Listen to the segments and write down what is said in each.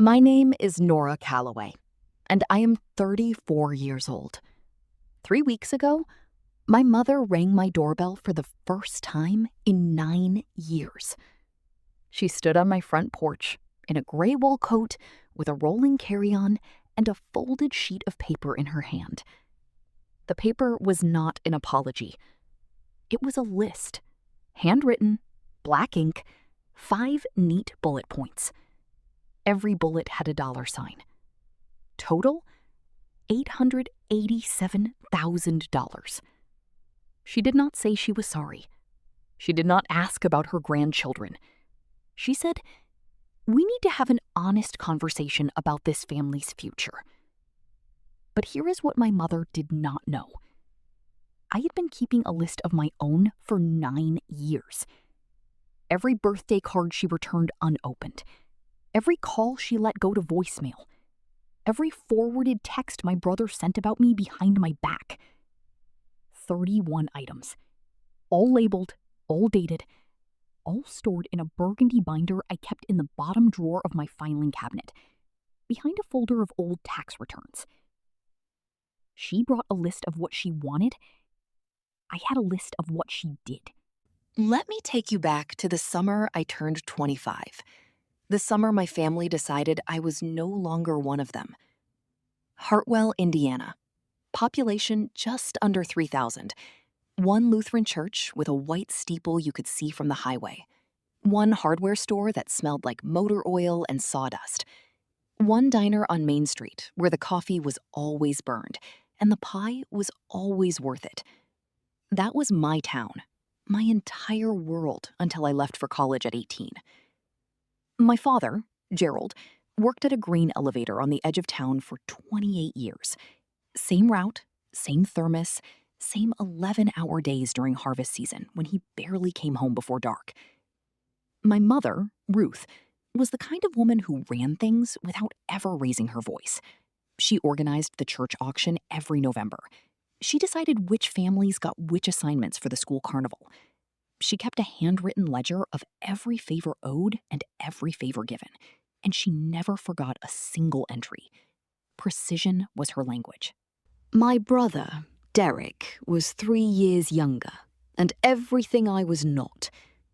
My name is Nora Calloway, and I am 34 years old. 3 weeks ago, my mother rang my doorbell for the first time in 9 years. She stood on my front porch in a gray wool coat with a rolling carry-on and a folded sheet of paper in her hand. The paper was not an apology. It was a list, handwritten, black ink, 5 neat bullet points. Every bullet had a dollar sign. Total, $887,000. She did not say she was sorry. She did not ask about her grandchildren. She said, "We need to have an honest conversation about this family's future." But here is what my mother did not know. I had been keeping a list of my own for 9 years. Every birthday card she returned unopened. Every call she let go to voicemail. Every forwarded text my brother sent about me behind my back. 31 items. All labeled, all dated, all stored in a burgundy binder I kept in the bottom drawer of my filing cabinet, behind a folder of old tax returns. She brought a list of what she wanted. I had a list of what she did. Let me take you back to the summer I turned 25. The summer my family decided I was no longer one of them. Hartwell, Indiana. Population just under 3,000. One Lutheran church with a white steeple you could see from the highway. One hardware store that smelled like motor oil and sawdust. One diner on Main Street where the coffee was always burned and the pie was always worth it. That was my town, my entire world until I left for college at 18. My father, Gerald, worked at a grain elevator on the edge of town for 28 years. Same route, same thermos, same 11-hour days during harvest season when he barely came home before dark. My mother, Ruth, was the kind of woman who ran things without ever raising her voice. She organized the church auction every November. She decided which families got which assignments for the school carnival. She kept a handwritten ledger of every favor owed and every favor given, and she never forgot a single entry. Precision was her language. My brother, Derek, was 3 years younger, and everything I was not.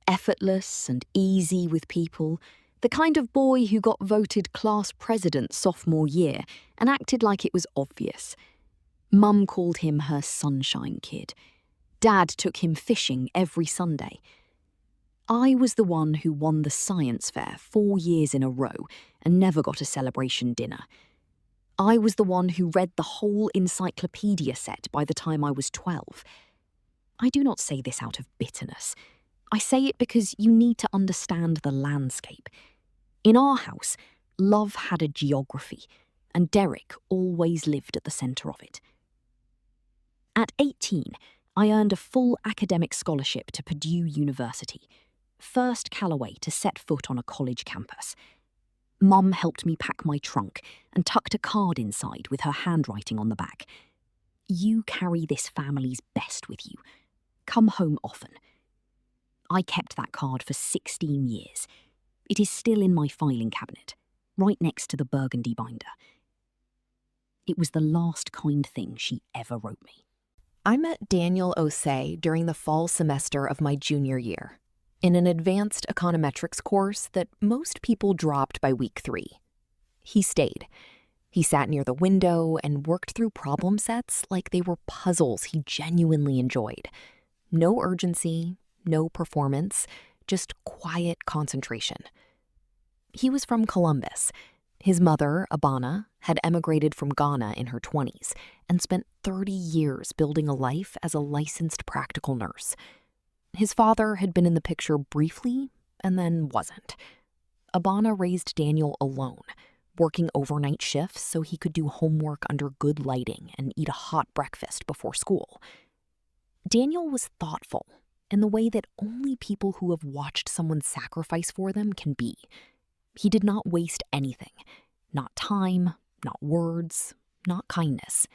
Effortless and easy with people, the kind of boy who got voted class president sophomore year and acted like it was obvious. Mum called him her sunshine kid. Dad took him fishing every Sunday. I was the one who won the science fair 4 years in a row and never got a celebration dinner. I was the one who read the whole encyclopedia set by the time I was 12. I do not say this out of bitterness. I say it because you need to understand the landscape. In our house, love had a geography, and Derek always lived at the centre of it. At 18, I earned a full academic scholarship to Purdue University, first Calloway to set foot on a college campus. Mum helped me pack my trunk and tucked a card inside with her handwriting on the back. "You carry this family's best with you. Come home often." I kept that card for 16 years. It is still in my filing cabinet, right next to the burgundy binder. It was the last kind thing she ever wrote me. I met Daniel Osei during the fall semester of my junior year, in an advanced econometrics course that most people dropped by week 3. He stayed. He sat near the window and worked through problem sets like they were puzzles he genuinely enjoyed. No urgency, no performance, just quiet concentration. He was from Columbus. His mother, Abana, had emigrated from Ghana in her 20s and spent 30 years building a life as a licensed practical nurse. His father had been in the picture briefly and then wasn't. Abana raised Daniel alone, working overnight shifts so he could do homework under good lighting and eat a hot breakfast before school. Daniel was thoughtful in the way that only people who have watched someone sacrifice for them can be. He did not waste anything. Not time, not words, not kindness.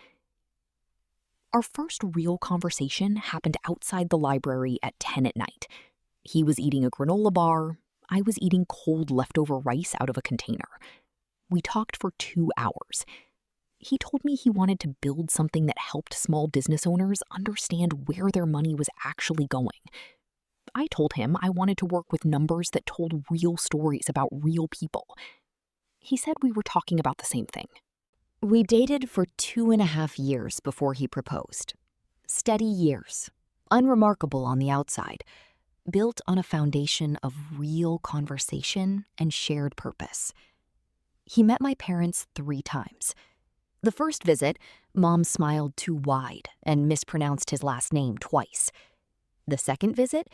Our first real conversation happened outside the library at 10 at night. He was eating a granola bar. I was eating cold leftover rice out of a container. We talked for 2 hours. He told me he wanted to build something that helped small business owners understand where their money was actually going. I told him I wanted to work with numbers that told real stories about real people. He said we were talking about the same thing. We dated for 2.5 years before he proposed. Steady years, unremarkable on the outside, built on a foundation of real conversation and shared purpose. He met my parents 3 times. The first visit, Mom smiled too wide and mispronounced his last name twice. The second visit,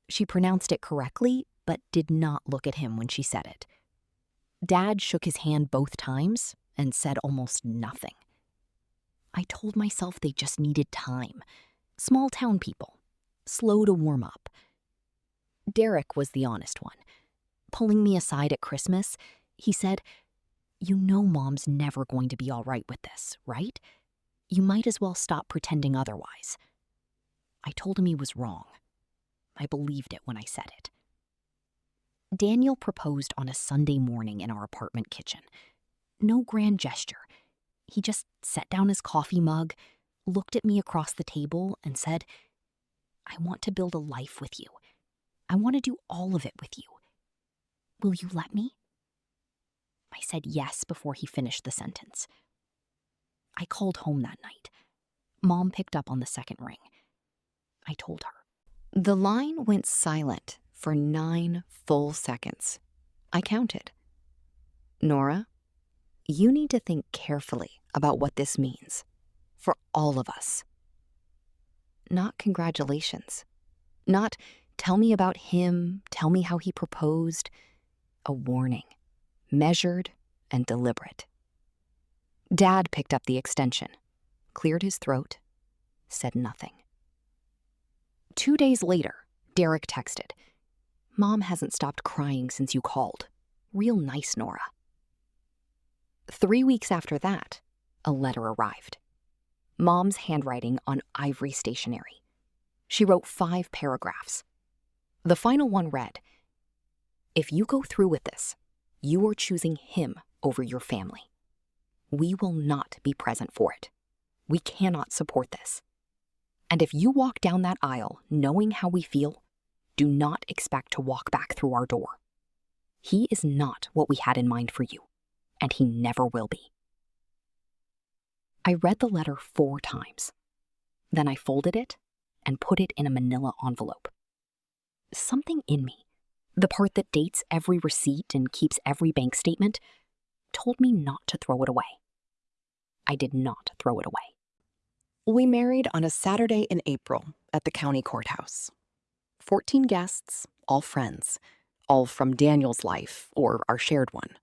she pronounced it correctly, but did not look at him when she said it. Dad shook his hand both times and said almost nothing. I told myself they just needed time. Small town people, slow to warm up. Derek was the honest one. Pulling me aside at Christmas, he said, "You know Mom's never going to be all right with this, right? You might as well stop pretending otherwise." I told him he was wrong. I believed it when I said it. Daniel proposed on a Sunday morning in our apartment kitchen. No grand gesture. He just set down his coffee mug, looked at me across the table, and said, "I want to build a life with you. I want to do all of it with you. Will you let me?" I said yes before he finished the sentence. I called home that night. Mom picked up on the second ring. I told her. The line went silent for 9 full seconds. I counted. Nora, you need to think carefully about what this means for all of us. Not congratulations. Not tell me about him, tell me how he proposed. A warning, measured and deliberate. Dad picked up the extension, cleared his throat, said nothing. 2 days later, Derek texted, "Mom hasn't stopped crying since you called. Real nice, Nora." 3 weeks after that, a letter arrived. Mom's handwriting on ivory stationery. She wrote 5 paragraphs. The final one read, "If you go through with this, you are choosing him over your family. We will not be present for it. We cannot support this. And if you walk down that aisle knowing how we feel, do not expect to walk back through our door. He is not what we had in mind for you, and he never will be." I read the letter 4 times. Then I folded it and put it in a manila envelope. Something in me, the part that dates every receipt and keeps every bank statement, told me not to throw it away. I did not throw it away. We married on a Saturday in April at the county courthouse. 14 guests, all friends, all from Daniel's life or our shared one.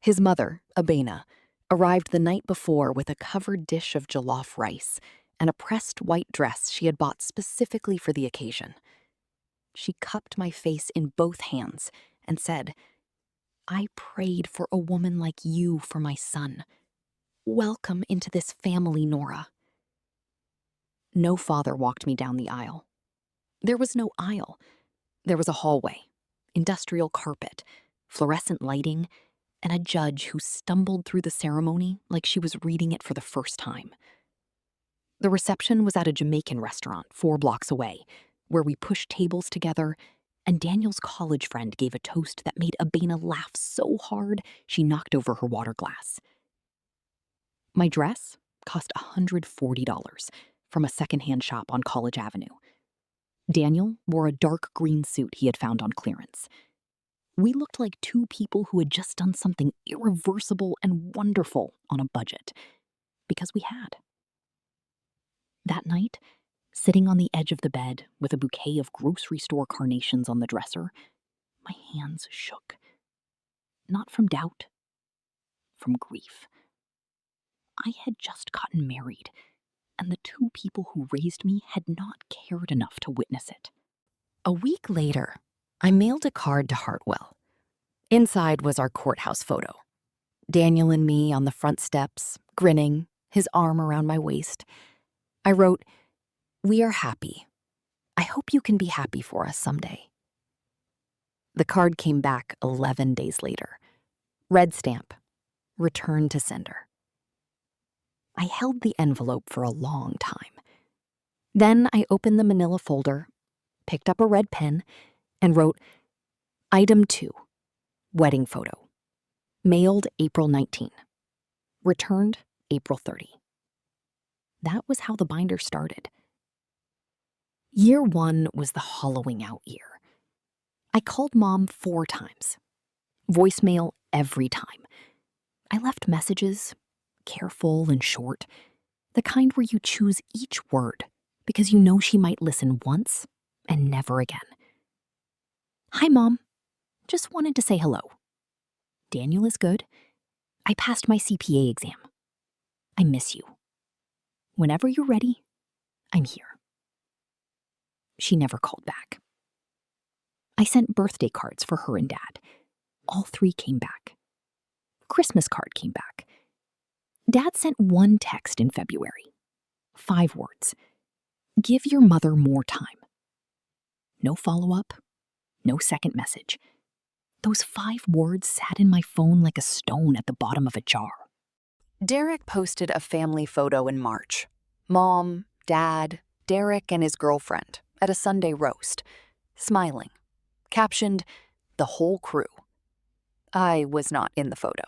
His mother, Abena, arrived the night before with a covered dish of jollof rice and a pressed white dress she had bought specifically for the occasion. She cupped my face in both hands and said, "I prayed for a woman like you for my son. Welcome into this family, Nora." No father walked me down the aisle. There was no aisle. There was a hallway, industrial carpet, fluorescent lighting, and a judge who stumbled through the ceremony like she was reading it for the first time. The reception was at a Jamaican restaurant 4 blocks away, where we pushed tables together, and Daniel's college friend gave a toast that made Abena laugh so hard she knocked over her water glass. My dress cost $140 from a secondhand shop on College Avenue. Daniel wore a dark green suit he had found on clearance. We looked like 2 people who had just done something irreversible and wonderful on a budget, because we had. That night, sitting on the edge of the bed with a bouquet of grocery store carnations on the dresser, my hands shook. Not from doubt, from grief. I had just gotten married, and the 2 people who raised me had not cared enough to witness it. A week later, I mailed a card to Hartwell. Inside was our courthouse photo. Daniel and me on the front steps, grinning, his arm around my waist. I wrote, "We are happy. I hope you can be happy for us someday." The card came back 11 days later. Red stamp, Return to sender. I held the envelope for a long time. Then I opened the manila folder, picked up a red pen, and wrote, Item 2, wedding photo. Mailed April 19. Returned April 30. That was how the binder started. Year 1 was the hollowing out year. I called Mom 4 times. Voicemail every time. I left messages, careful and short, the kind where you choose each word because you know she might listen once and never again. Hi, Mom. Just wanted to say hello. Daniel is good. I passed my CPA exam. I miss you. Whenever you're ready, I'm here. She never called back. I sent birthday cards for her and Dad. All 3 came back. Christmas card came back. Dad sent 1 text in February. 5 words. Give your mother more time. No follow-up, no second message. Those 5 words sat in my phone like a stone at the bottom of a jar. Derek posted a family photo in March. Mom, Dad, Derek, and his girlfriend at a Sunday roast, smiling. Captioned, "The whole crew." I was not in the photo.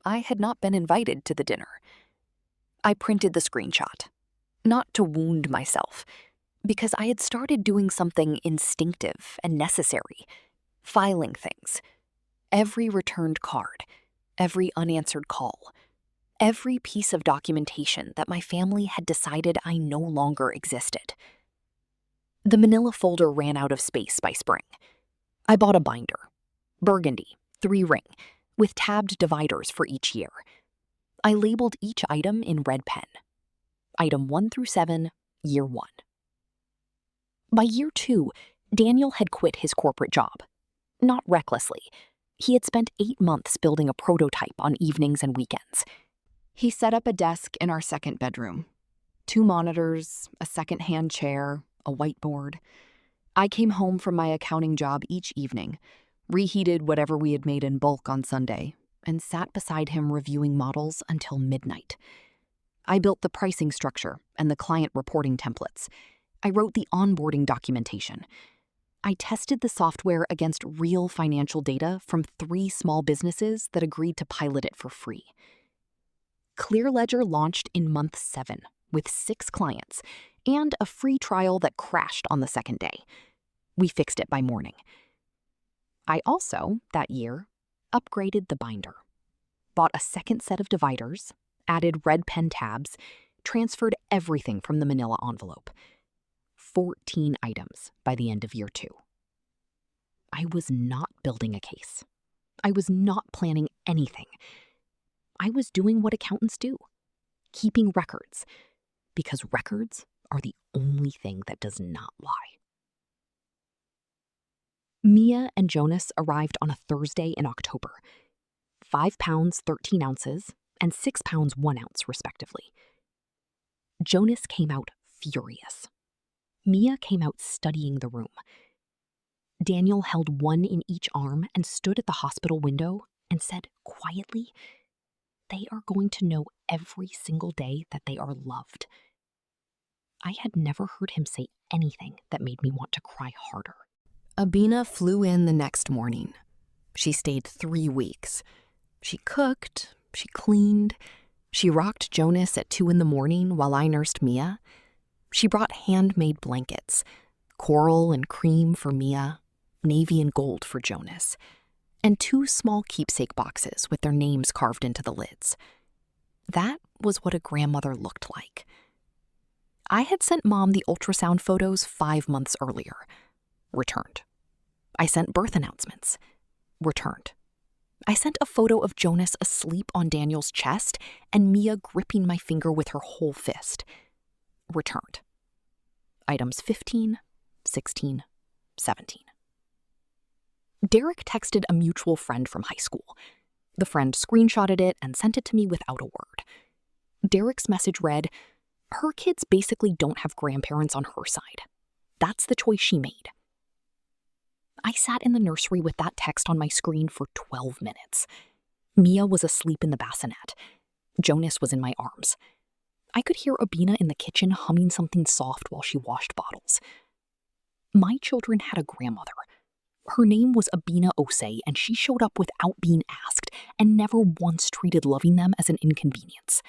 I had not been invited to the dinner. I printed the screenshot, not to wound myself, because I had started doing something instinctive and necessary, filing things. Every returned card, every unanswered call, every piece of documentation that my family had decided I no longer existed. The manila folder ran out of space by spring. I bought a binder, burgundy, 3-ring, with tabbed dividers for each year. I labeled each item in red pen. Item 1 through 7, year 1. By year 2, Daniel had quit his corporate job. Not recklessly. He had spent 8 months building a prototype on evenings and weekends. He set up a desk in our second bedroom. 2 monitors, a second-hand chair, a whiteboard. I came home from my accounting job each evening, reheated whatever we had made in bulk on Sunday, and sat beside him reviewing models until midnight. I built the pricing structure and the client reporting templates. I wrote the onboarding documentation. I tested the software against real financial data from 3 small businesses that agreed to pilot it for free. ClearLedger launched in month 7 with 6 clients and a free trial that crashed on the second day. We fixed it by morning. I also, that year, upgraded the binder, bought a second set of dividers, added red pen tabs, transferred everything from the manila envelope. 14 items by the end of year 2. I was not building a case. I was not planning anything. I was doing what accountants do, keeping records, because records are the only thing that does not lie. Mia and Jonas arrived on a Thursday in October. 5 pounds, 13 ounces, and 6 pounds, 1 ounce, respectively. Jonas came out furious. Mia came out studying the room. Daniel held 1 in each arm and stood at the hospital window and said quietly, "They are going to know every single day that they are loved." I had never heard him say anything that made me want to cry harder. Abina flew in the next morning. She stayed 3 weeks. She cooked, she cleaned, she rocked Jonas at 2 in the morning while I nursed Mia. She brought handmade blankets, coral and cream for Mia, navy and gold for Jonas, and 2 small keepsake boxes with their names carved into the lids. That was what a grandmother looked like. I had sent Mom the ultrasound photos 5 months earlier. Returned. I sent birth announcements. Returned. I sent a photo of Jonas asleep on Daniel's chest and Mia gripping my finger with her whole fist. Returned. Items 15, 16, 17. Derek texted a mutual friend from high school. The friend screenshotted it and sent it to me without a word. Derek's message read, "Her kids basically don't have grandparents on her side. That's the choice she made." I sat in the nursery with that text on my screen for 12 minutes. Mia was asleep in the bassinet. Jonas was in my arms. I could hear Abina in the kitchen humming something soft while she washed bottles. My children had a grandmother. Her name was Abina Osei, and she showed up without being asked and never once treated loving them as an inconvenience.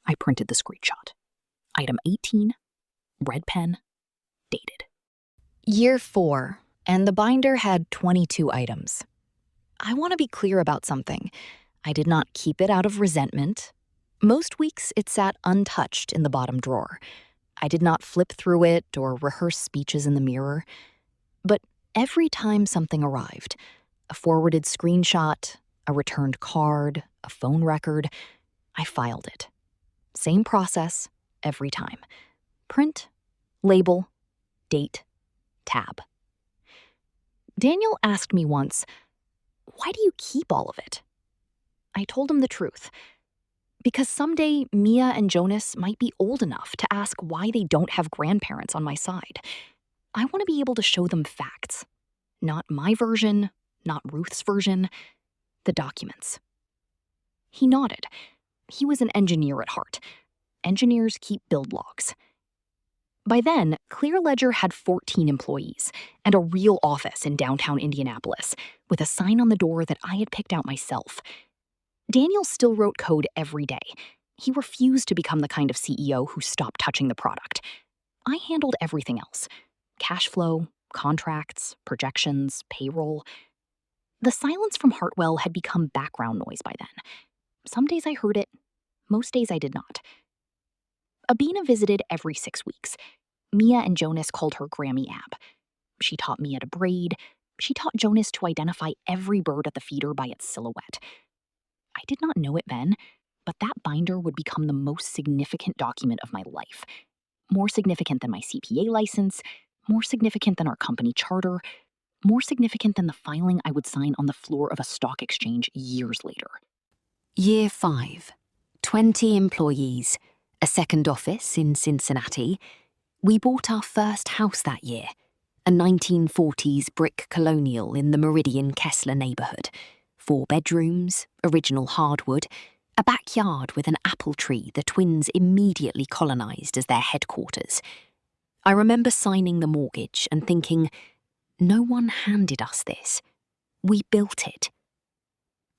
I printed the screenshot. Item 18, red pen, dated. Year 4, and the binder had 22 items. I want to be clear about something. I did not keep it out of resentment. Most weeks it sat untouched in the bottom drawer. I did not flip through it or rehearse speeches in the mirror. But every time something arrived, a forwarded screenshot, a returned card, a phone record, I filed it. Same process every time. Print, label, date, tab. Daniel asked me once, "Why do you keep all of it?" I told him the truth. Because someday Mia and Jonas might be old enough to ask why they don't have grandparents on my side. I want to be able to show them facts. Not my version, not Ruth's version, the documents. He nodded. He was an engineer at heart. Engineers keep build logs. By then, Clear Ledger had 14 employees and a real office in downtown Indianapolis with a sign on the door that I had picked out myself. Daniel still wrote code every day. He refused to become the kind of CEO who stopped touching the product. I handled everything else: cash flow, contracts, projections, payroll. The silence from Hartwell had become background noise by then. Some days I heard it, most days I did not. Abina visited every 6 weeks. Mia and Jonas called her Grammy Ab. She taught Mia to braid. She taught Jonas to identify every bird at the feeder by its silhouette. I did not know it then, but that binder would become the most significant document of my life. More significant than my CPA license, more significant than our company charter, more significant than the filing I would sign on the floor of a stock exchange years later. Year 5, 20 employees, a second office in Cincinnati. We bought our first house that year, a 1940s brick colonial in the Meridian Kessler neighborhood. 4 bedrooms, original hardwood, a backyard with an apple tree the twins immediately colonized as their headquarters. I remember signing the mortgage and thinking, no one handed us this. We built it.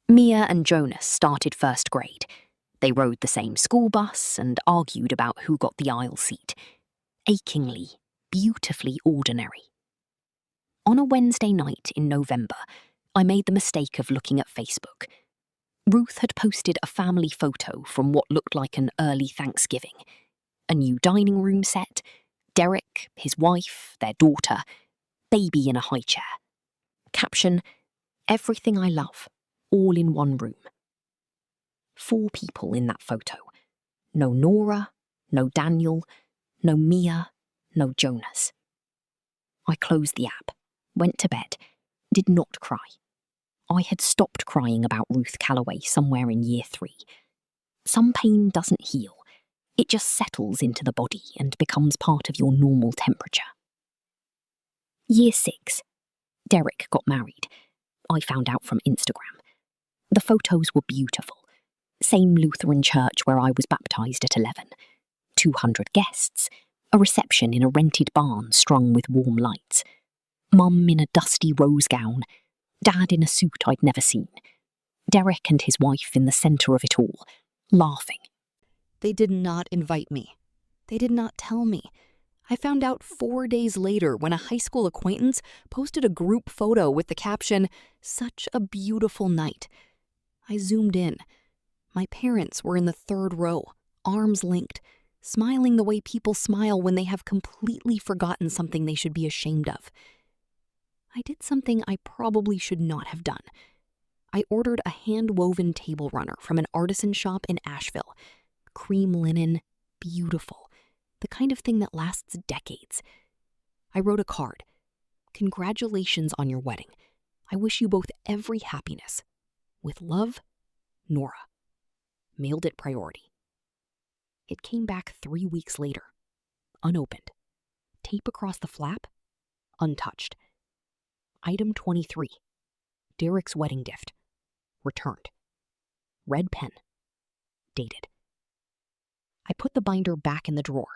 Mia and Jonas started first grade. They rode the same school bus and argued about who got the aisle seat. Achingly, beautifully ordinary. On a Wednesday night in November, I made the mistake of looking at Facebook. Ruth had posted a family photo from what looked like an early Thanksgiving. A new dining room set, Derek, his wife, their daughter, baby in a high chair. Caption, "Everything I love, all in one room." 4 people in that photo. No Nora, no Daniel, no Mia, no Jonas. I closed the app, went to bed, did not cry. I had stopped crying about Ruth Calloway somewhere in year 3. Some pain doesn't heal. It just settles into the body and becomes part of your normal temperature. Year 6. Derek got married. I found out from Instagram. The photos were beautiful. Same Lutheran church where I was baptized at 11. 200 guests. A reception in a rented barn strung with warm lights. Mum in a dusty rose gown. Dad in a suit I'd never seen. Derek and his wife in the centre of it all, laughing. They did not invite me. They did not tell me. I found out 4 days later when a high school acquaintance posted a group photo with the caption, "Such a beautiful night." I zoomed in. My parents were in the 3rd row, arms linked, smiling the way people smile when they have completely forgotten something they should be ashamed of. I did something I probably should not have done. I ordered a hand-woven table runner from an artisan shop in Asheville. Cream linen, beautiful, the kind of thing that lasts decades. I wrote a card. "Congratulations on your wedding. I wish you both every happiness. With love, Nora." Mailed it priority. It came back 3 weeks later, unopened. Tape across the flap, untouched. Item 23, Derek's wedding gift, returned. Red pen. Dated. I put the binder back in the drawer,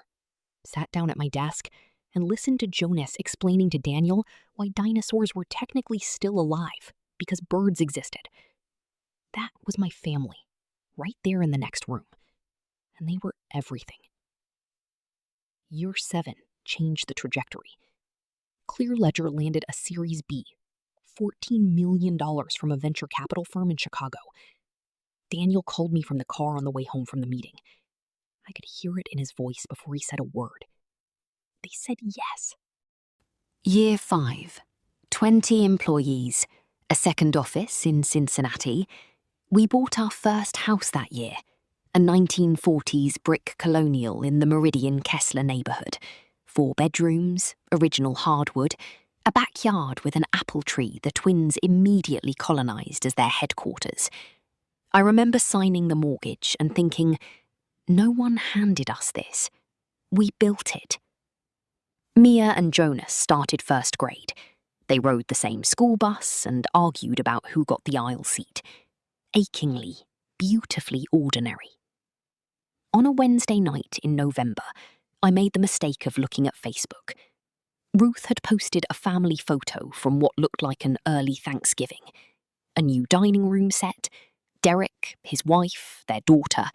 sat down at my desk, and listened to Jonas explaining to Daniel why dinosaurs were technically still alive because birds existed. That was my family, right there in the next room, and they were everything. Year 7 changed the trajectory. Clear Ledger landed a Series B, $14 million from a venture capital firm in Chicago. Daniel called me from the car on the way home from the meeting. I could hear it in his voice before he said a word. They said yes. Year 5, 20 employees, a second office in Cincinnati. We bought our first house that year, a 1940s brick colonial in the Meridian Kessler neighborhood. 4 bedrooms, original hardwood, a backyard with an apple tree the twins immediately colonized as their headquarters. I remember signing the mortgage and thinking, no one handed us this. We built it. Mia and Jonas started first grade. They rode the same school bus and argued about who got the aisle seat. Achingly, beautifully ordinary. On a Wednesday night in November, I made the mistake of looking at Facebook. Ruth had posted a family photo from what looked like an early Thanksgiving. A new dining room set, Derek, his wife, their daughter,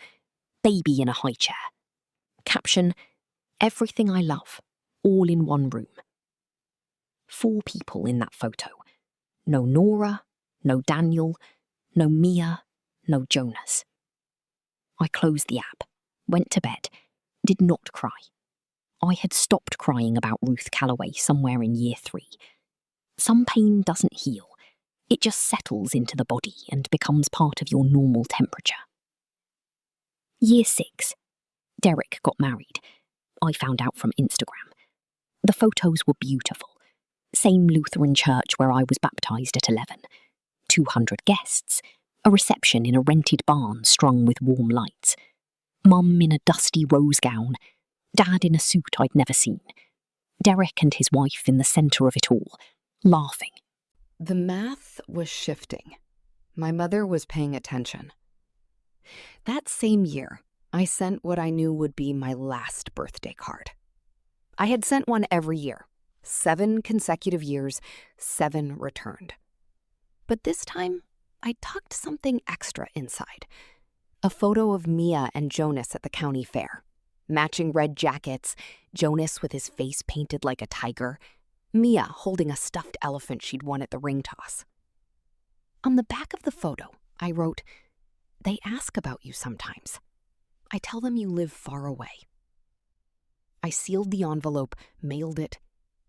baby in a high chair. Caption, everything I love, all in one room. 4 people in that photo. No Nora, no Daniel, no Mia, no Jonas. I closed the app, went to bed, did not cry. I had stopped crying about Ruth Calloway somewhere in year 3. Some pain doesn't heal. It just settles into the body and becomes part of your normal temperature. Year 6. Derek got married. I found out from Instagram. The photos were beautiful. Same Lutheran church where I was baptized at 11. 200 guests. A reception in a rented barn strung with warm lights. Mum in a dusty rose gown. Dad in a suit I'd never seen. Derek and his wife in the centre of it all, laughing. The math was shifting. My mother was paying attention. That same year, I sent what I knew would be my last birthday card. I had sent one every year. 7 consecutive years, 7 returned. But this time, I tucked something extra inside. A photo of Mia and Jonas at the county fair. Matching red jackets, Jonas with his face painted like a tiger, Mia holding a stuffed elephant she'd won at the ring toss. On the back of the photo, I wrote, "They ask about you sometimes. I tell them you live far away." I sealed the envelope, mailed it,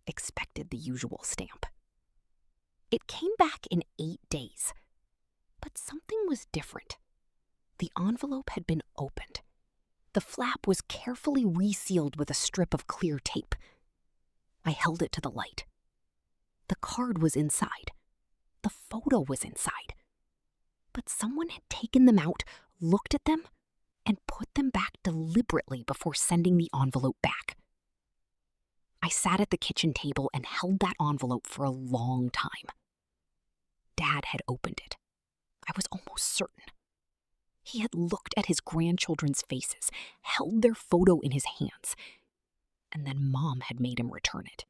expected the usual stamp. It came back in 8 days. But something was different. The envelope had been opened. The flap was carefully resealed with a strip of clear tape. I held it to the light. The card was inside. The photo was inside. But someone had taken them out, looked at them, and put them back deliberately before sending the envelope back. I sat at the kitchen table and held that envelope for a long time. Dad had opened it. I was almost certain. He had looked at his grandchildren's faces, held their photo in his hands, and then Mom had made him return it.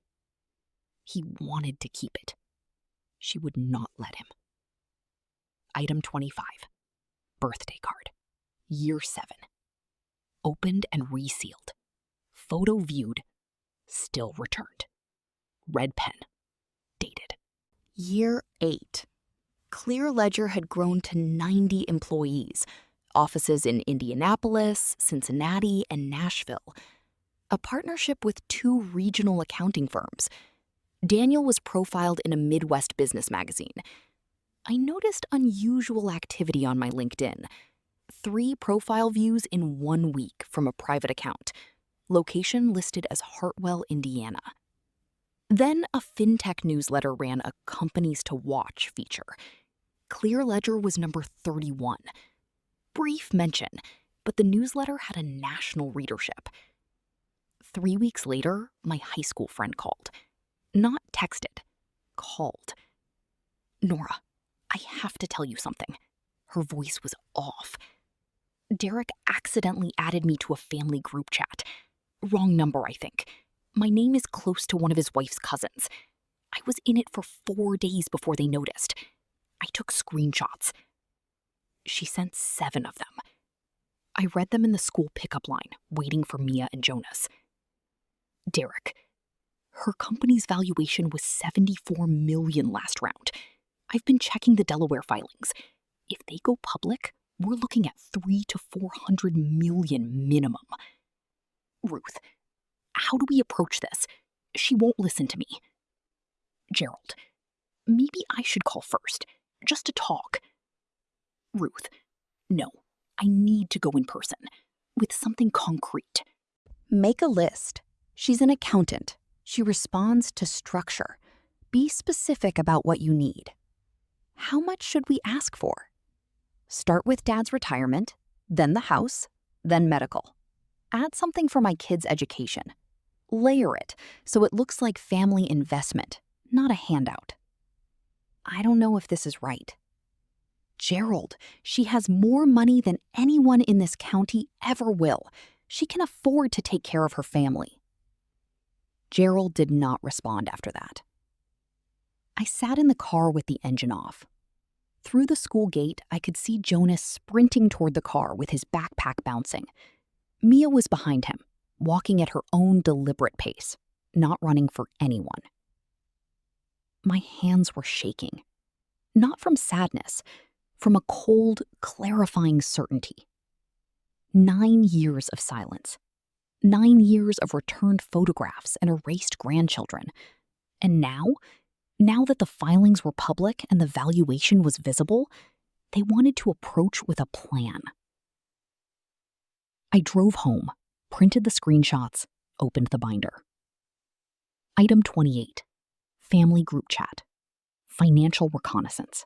He wanted to keep it. She would not let him. Item 25. Birthday card. Year 7. Opened and resealed. Photo viewed. Still returned. Red pen. Dated. Year 8. Clear Ledger had grown to 90 employees. Offices in Indianapolis, Cincinnati, and Nashville. A partnership with 2 regional accounting firms. Daniel was profiled in a Midwest business magazine. I noticed unusual activity on my LinkedIn. 3 profile views in 1 week from a private account. Location listed as Hartwell, Indiana. Then a fintech newsletter ran a Companies to Watch feature. Clear Ledger was number 31. Brief mention, but the newsletter had a national readership. 3 weeks later, my high school friend called. Not texted, called. "Nora, I have to tell you something. Her voice was off. Derek accidentally added me to a family group chat. Wrong number, I think. My name is close to one of his wife's cousins. I was in it for 4 days before they noticed. I took screenshots. She sent 7 of them. I read them in the school pickup line, waiting for Mia and Jonas. Derek, her company's valuation was $74 million last round. I've been checking the Delaware filings. If they go public, we're looking at $300 to $400 million minimum. Ruth, how do we approach this? She won't listen to me. Gerald, maybe I should call first, just to talk. Ruth, no, I need to go in person, with something concrete. Make a list. She's an accountant. She responds to structure. Be specific about what you need. How much should we ask for? Start with Dad's retirement, then the house, then medical. Add something for my kids' education. Layer it so it looks like family investment, not a handout. I don't know if this is right. Gerald, she has more money than anyone in this county ever will. She can afford to take care of her family. Gerald did not respond after that. I sat in the car with the engine off. Through the school gate, I could see Jonas sprinting toward the car with his backpack bouncing. Mia was behind him, walking at her own deliberate pace, not running for anyone. My hands were shaking, not from sadness, from a cold, clarifying certainty. 9 years of silence. 9 years of returned photographs and erased grandchildren. And now that the filings were public and the valuation was visible, they wanted to approach with a plan. I drove home, printed the screenshots, opened the binder. Item 28, family group chat, financial reconnaissance.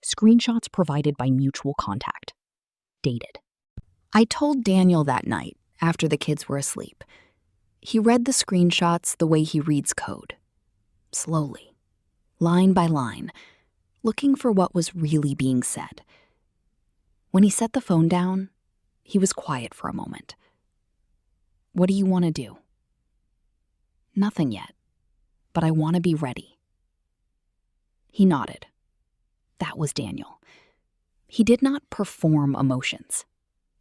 Screenshots provided by mutual contact. Dated. I told Daniel that night, after the kids were asleep. He read the screenshots the way he reads code. Slowly, line by line, looking for what was really being said. When he set the phone down, he was quiet for a moment. What do you want to do? Nothing yet, but I want to be ready. He nodded. That was Daniel. He did not perform emotions.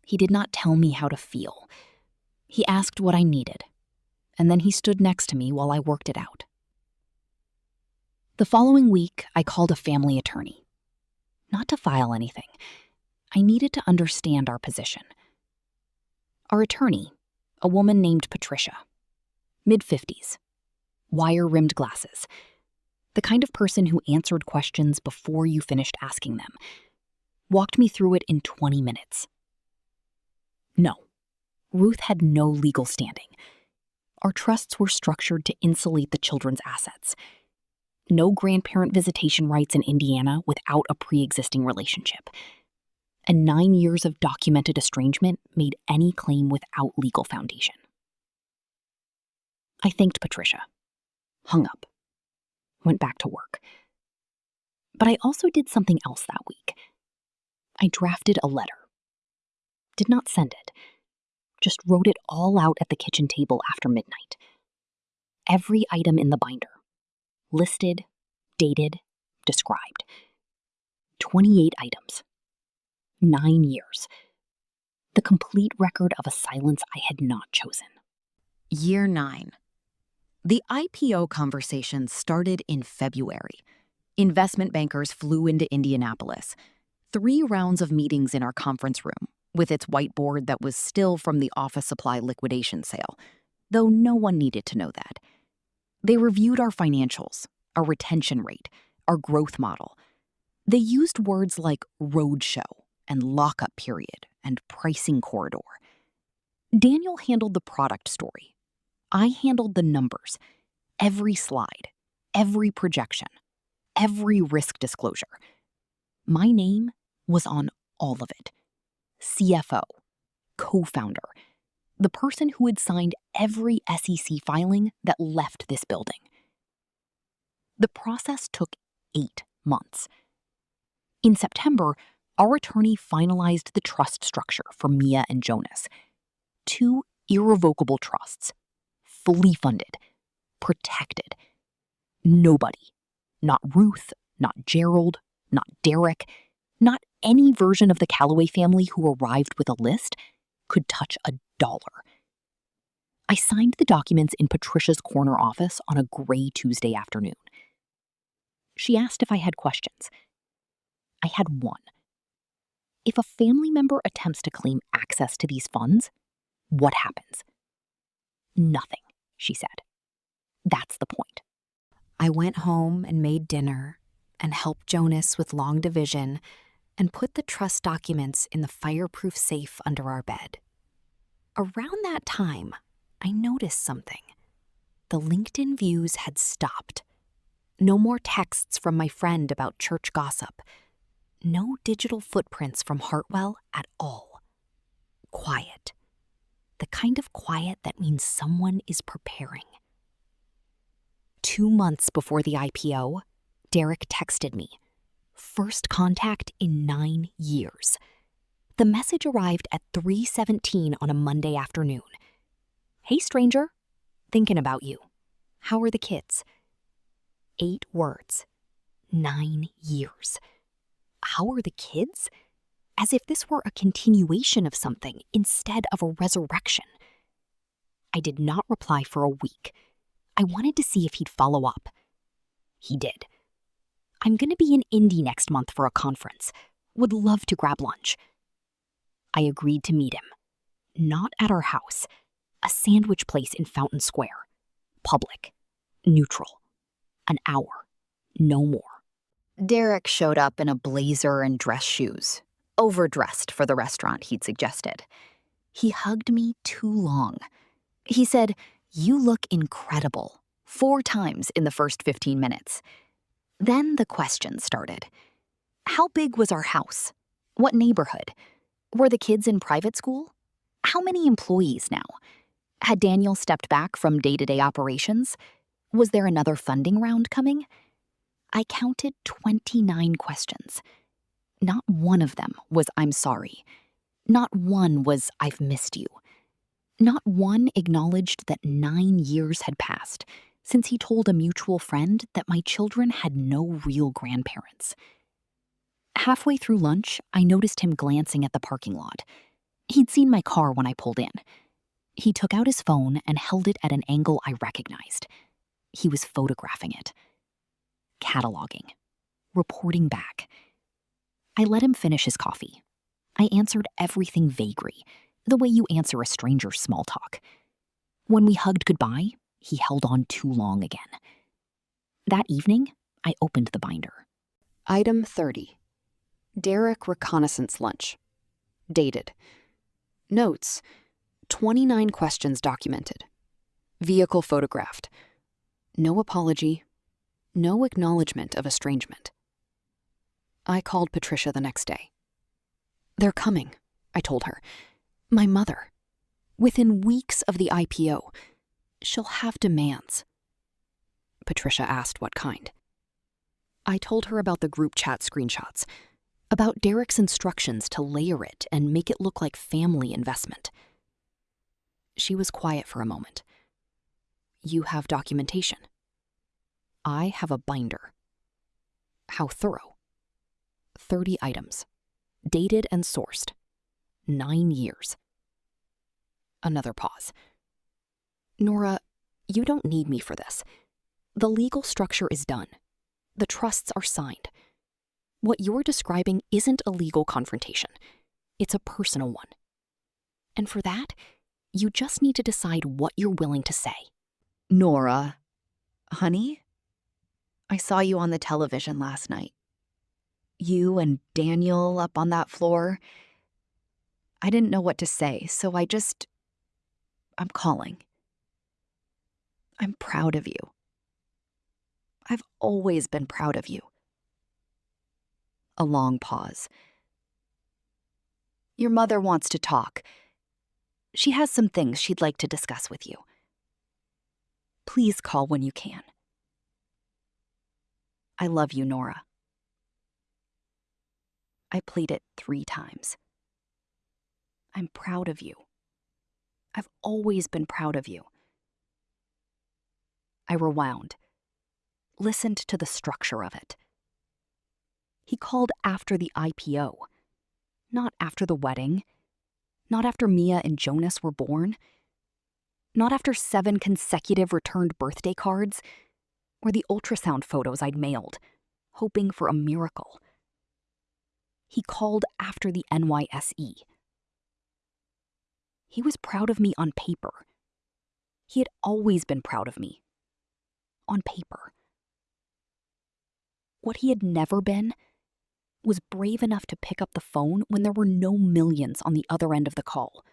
He did not tell me how to feel. He asked what I needed, and then he stood next to me while I worked it out. The following week, I called a family attorney. Not to file anything. I needed to understand our position. Our attorney, a woman named Patricia, mid-50s, wire-rimmed glasses, the kind of person who answered questions before you finished asking them, walked me through it in 20 minutes. No, Ruth had no legal standing. Our trusts were structured to insulate the children's assets. No grandparent visitation rights in Indiana without a pre-existing relationship. And 9 years of documented estrangement made any claim without legal foundation. I thanked Patricia, hung up, went back to work. But I also did something else that week. I drafted a letter. Did not send it. Just wrote it all out at the kitchen table after midnight. Every item in the binder. Listed, dated, described. 28 items. 9 years. The complete record of a silence I had not chosen. Year 9. The IPO conversation started in February. Investment bankers flew into Indianapolis. 3 rounds of meetings in our conference room, with its whiteboard that was still from the office supply liquidation sale, though no one needed to know that. They reviewed our financials, our retention rate, our growth model. They used words like roadshow and lockup period and pricing corridor. Daniel handled the product story. I handled the numbers, every slide, every projection, every risk disclosure. My name was on all of it. CFO, co-founder, the person who had signed every SEC filing that left this building. The process took 8 months. In September, Our attorney finalized the trust structure for Mia and Jonas. 2 irrevocable trusts, fully funded, protected. Nobody, not Ruth, not Gerald, not Derek, not any version of the Calloway family who arrived with a list, could touch a dollar. I signed the documents in Patricia's corner office on a gray Tuesday afternoon. She asked if I had questions. I had one. If a family member attempts to claim access to these funds, what happens? Nothing, she said. That's the point. I went home and made dinner and helped Jonas with long division and put the trust documents in the fireproof safe under our bed. Around that time, I noticed something. The LinkedIn views had stopped. No more texts from my friend about church gossip. No digital footprints from Hartwell at all. Quiet. The kind of quiet that means someone is preparing. 2 months before the IPO, Derek texted me. First contact in 9 years. The message arrived at 3:17 on a Monday afternoon. Hey, stranger. Thinking about you. How are the kids? 8 words. 9 years. How are the kids? As if this were a continuation of something instead of a resurrection. I did not reply for a week. I wanted to see if he'd follow up. He did. I'm going to be in Indy next month for a conference. Would love to grab lunch. I agreed to meet him. Not at our house. A sandwich place in Fountain Square. Public. Neutral. An hour. No more. Derek showed up in a blazer and dress shoes, overdressed for the restaurant he'd suggested. He hugged me too long. He said, "You look incredible," 4 times in the first 15 minutes. Then the questions started. How big was our house? What neighborhood? Were the kids in private school? How many employees now? Had Daniel stepped back from day-to-day operations? Was there another funding round coming? I counted 29 questions. Not one of them was "I'm sorry." Not one was "I've missed you." Not one acknowledged that 9 years had passed since he told a mutual friend that my children had no real grandparents. Halfway through lunch, I noticed him glancing at the parking lot. He'd seen my car when I pulled in. He took out his phone and held it at an angle I recognized. He was photographing it. Cataloging. Reporting back. I let him finish his coffee. I answered everything vaguely, the way you answer a stranger's small talk. When we hugged goodbye, he held on too long again. That evening, I opened the binder. Item 30. Derek reconnaissance lunch. Dated. Notes. 29 questions documented. Vehicle photographed. No apology. No acknowledgement of estrangement. I called Patricia the next day. They're coming, I told her. My mother. Within weeks of the IPO. She'll have demands. Patricia asked what kind. I told her about the group chat screenshots, about Derek's instructions to layer it and make it look like family investment. She was quiet for a moment. You have documentation. I have a binder. How thorough? 30 items. Dated and sourced. 9 years. Another pause. Nora, you don't need me for this. The legal structure is done. The trusts are signed. What you're describing isn't a legal confrontation. It's a personal one. And for that, you just need to decide what you're willing to say. Nora, honey, I saw you on the television last night. You and Daniel up on that floor. I didn't know what to say, so I'm calling. I'm proud of you. I've always been proud of you. A long pause. Your mother wants to talk. She has some things she'd like to discuss with you. Please call when you can. I love you, Nora. I pleaded 3 times. I'm proud of you. I've always been proud of you. I rewound, listened to the structure of it. He called after the IPO, not after the wedding, not after Mia and Jonas were born, not after 7 consecutive returned birthday cards, or the ultrasound photos I'd mailed, hoping for a miracle. He called after the NYSE. He was proud of me on paper. He had always been proud of me. On paper. What he had never been was brave enough to pick up the phone when there were no millions on the other end of the call.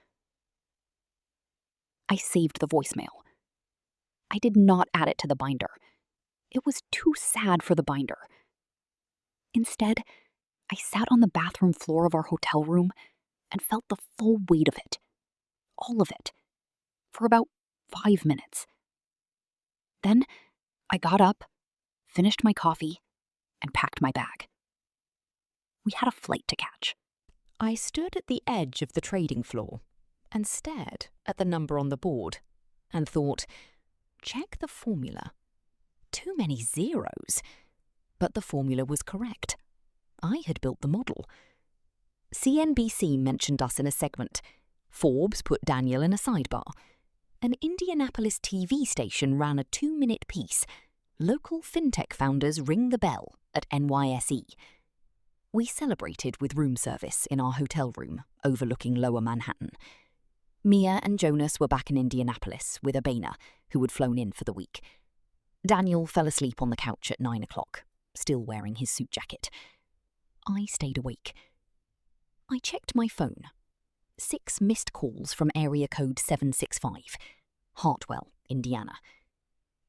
I saved the voicemail. I did not add it to the binder. It was too sad for the binder. Instead, I sat on the bathroom floor of our hotel room and felt the full weight of it, all of it, for about 5 minutes. Then I got up, finished my coffee, and packed my bag. We had a flight to catch. I stood at the edge of the trading floor and stared at the number on the board and thought, check the formula. Too many zeros. But the formula was correct. I had built the model. CNBC mentioned us in a segment. Forbes put Daniel in a sidebar. An Indianapolis TV station ran a 2-minute piece. Local fintech founders ring the bell at NYSE. We celebrated with room service in our hotel room overlooking Lower Manhattan. Mia and Jonas were back in Indianapolis with Abena, who had flown in for the week. Daniel fell asleep on the couch at 9 o'clock, still wearing his suit jacket. I stayed awake. I checked my phone. 6 missed calls from area code 765, Hartwell, Indiana.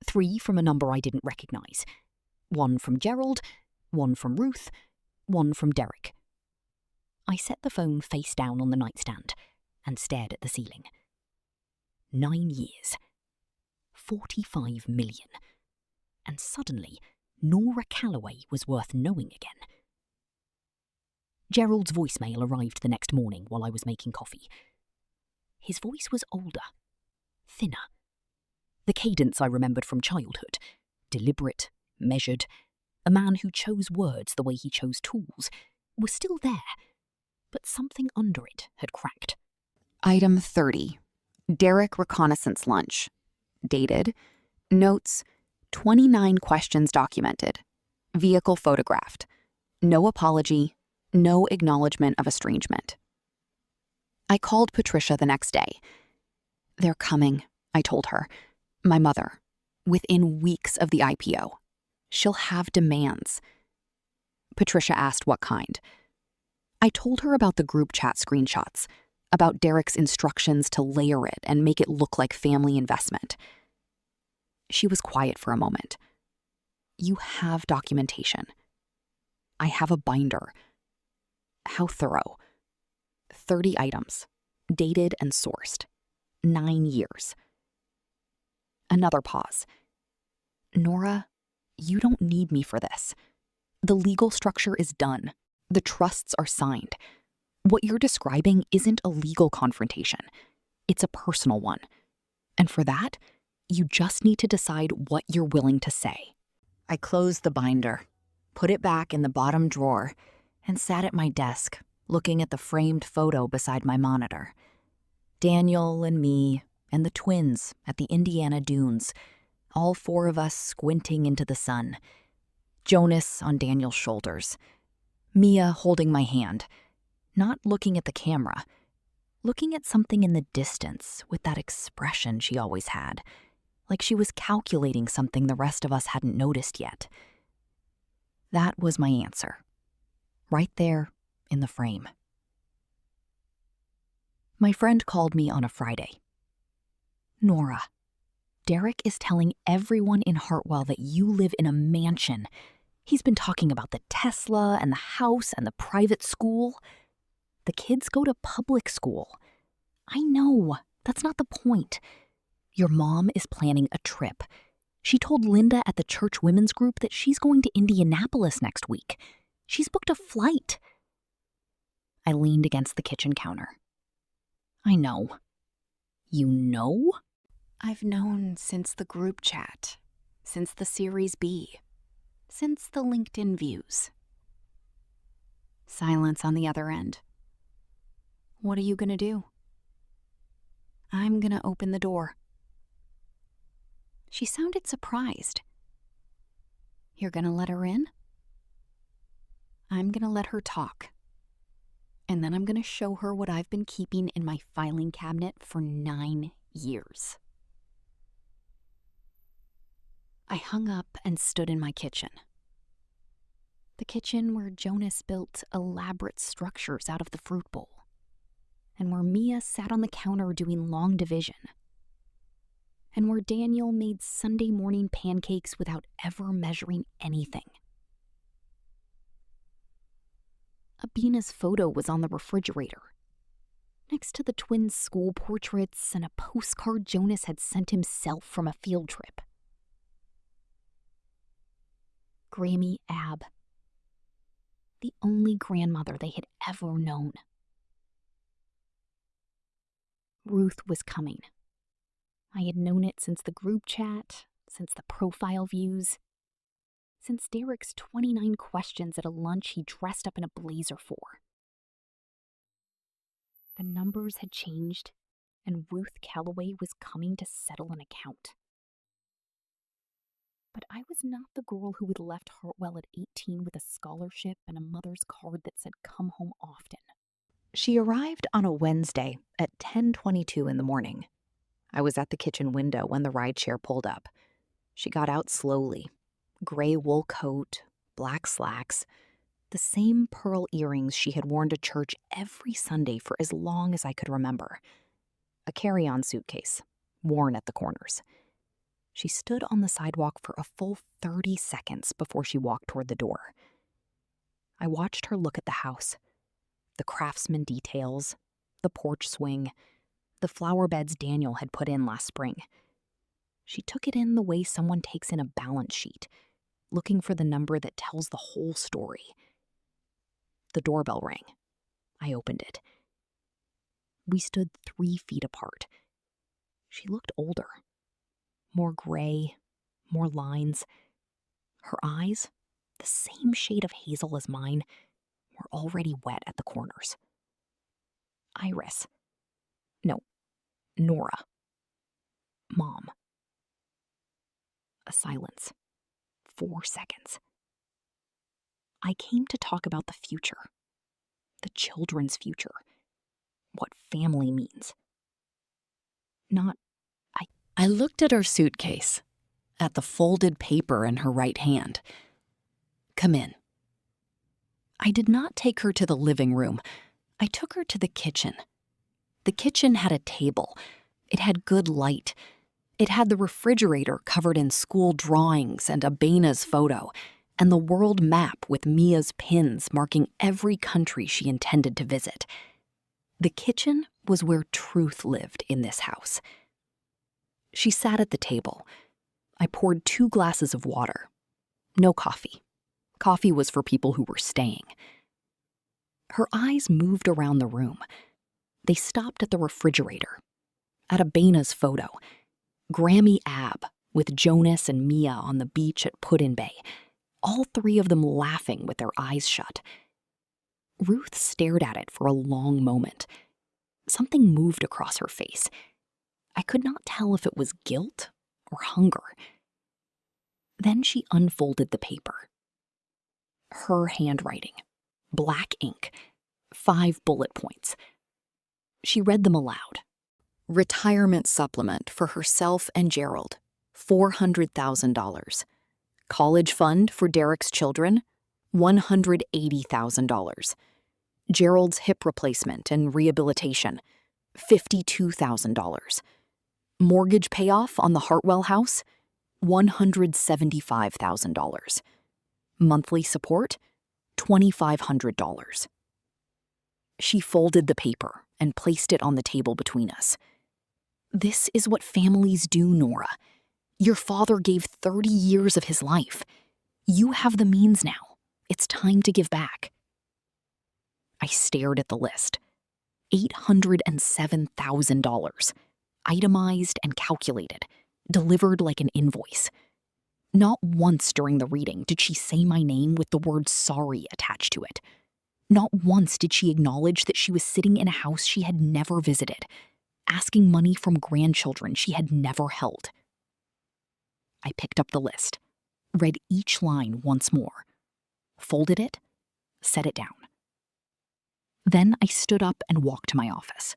3 from a number I didn't recognize. 1 from Gerald, 1 from Ruth, 1 from Derek. I set the phone face down on the nightstand and stared at the ceiling. 9 years. 45 million. And suddenly, Nora Calloway was worth knowing again. Gerald's voicemail arrived the next morning while I was making coffee. His voice was older, thinner. The cadence I remembered from childhood, deliberate, measured, a man who chose words the way he chose tools, was still there, but something under it had cracked. Item 30. Derek reconnaissance lunch. Dated. Notes. 29 questions documented. Vehicle photographed. No apology. No acknowledgement of estrangement. I called Patricia the next day. They're coming, I told her. My mother. Within weeks of the IPO. She'll have demands. Patricia asked what kind. I told her about the group chat screenshots, about Derek's instructions to layer it and make it look like family investment. She was quiet for a moment. You have documentation. I have a binder. How thorough? 30 items, dated and sourced. 9 years. Another pause. Nora, you don't need me for this. The legal structure is done. The trusts are signed. What you're describing isn't a legal confrontation. It's a personal one. And for that, you just need to decide what you're willing to say. I closed the binder, put it back in the bottom drawer, and sat at my desk, looking at the framed photo beside my monitor. Daniel and me and the twins at the Indiana dunes, all 4 of us squinting into the sun. Jonas on Daniel's shoulders. Mia holding my hand, not looking at the camera, looking at something in the distance with that expression she always had, like she was calculating something the rest of us hadn't noticed yet. That was my answer. Right there in the frame. My friend called me on a Friday. Nora, Derek is telling everyone in Hartwell that you live in a mansion. He's been talking about the Tesla and the house and the private school. The kids go to public school. I know, that's not the point. Your mom is planning a trip. She told Linda at the church women's group that she's going to Indianapolis next week. She's booked a flight. I leaned against the kitchen counter. I know. You know? I've known since the group chat, since the Series B, since the LinkedIn views. Silence on the other end. What are you gonna do? I'm gonna open the door. She sounded surprised. You're gonna let her in? I'm gonna let her talk. And then I'm gonna show her what I've been keeping in my filing cabinet for 9 years. I hung up and stood in my kitchen. The kitchen where Jonas built elaborate structures out of the fruit bowl, and where Mia sat on the counter doing long division, and where Daniel made Sunday morning pancakes without ever measuring anything. Abina's photo was on the refrigerator, next to the twins' school portraits and a postcard Jonas had sent himself from a field trip. Grammy Ab, the only grandmother they had ever known. Ruth was coming. I had known it since the group chat, since the profile views, since Derek's 29 questions at a lunch he dressed up in a blazer for. The numbers had changed, and Ruth Calloway was coming to settle an account. But I was not the girl who had left Hartwell at 18 with a scholarship and a mother's card that said, "Come home often." She arrived on a Wednesday at 10:22 in the morning. I was at the kitchen window when the rideshare pulled up. She got out slowly. Gray wool coat, black slacks, the same pearl earrings she had worn to church every Sunday for as long as I could remember. A carry-on suitcase, worn at the corners. She stood on the sidewalk for a full 30 seconds before she walked toward the door. I watched her look at the house. The craftsman details, the porch swing, the flower beds Daniel had put in last spring. She took it in the way someone takes in a balance sheet, looking for the number that tells the whole story. The doorbell rang. I opened it. We stood 3 feet apart. She looked older. More gray, more lines. Her eyes, the same shade of hazel as mine, were already wet at the corners. Iris. No, Nora. Mom. A silence. 4 seconds. I came to talk about the future. The children's future. What family means. I looked at her suitcase, at the folded paper in her right hand. Come in. I did not take her to the living room. I took her to the kitchen. The kitchen had a table. It had good light. It had the refrigerator covered in school drawings and Abina's photo, and the world map with Mia's pins marking every country she intended to visit. The kitchen was where truth lived in this house. She sat at the table. I poured 2 glasses of water. No coffee. Coffee was for people who were staying. Her eyes moved around the room. They stopped at the refrigerator, at Abina's photo, Grammy Ab with Jonas and Mia on the beach at Put-in-Bay, all 3 of them laughing with their eyes shut. Ruth stared at it for a long moment. Something moved across her face. I could not tell if it was guilt or hunger. Then she unfolded the paper. Her handwriting, black ink, 5 bullet points. She read them aloud. Retirement supplement for herself and Gerald, $400,000. College fund for Derek's children, $180,000. Gerald's hip replacement and rehabilitation, $52,000. Mortgage payoff on the Hartwell house, $175,000. Monthly support, $2,500. She folded the paper and placed it on the table between us. This is what families do, Nora. Your father gave 30 years of his life. You have the means now. It's time to give back. I stared at the list. $807,000. Itemized and calculated, delivered like an invoice. Not once during the reading did she say my name with the word sorry attached to it. Not once did she acknowledge that she was sitting in a house she had never visited, asking money from grandchildren she had never held. I picked up the list, read each line once more, folded it, set it down. Then I stood up and walked to my office.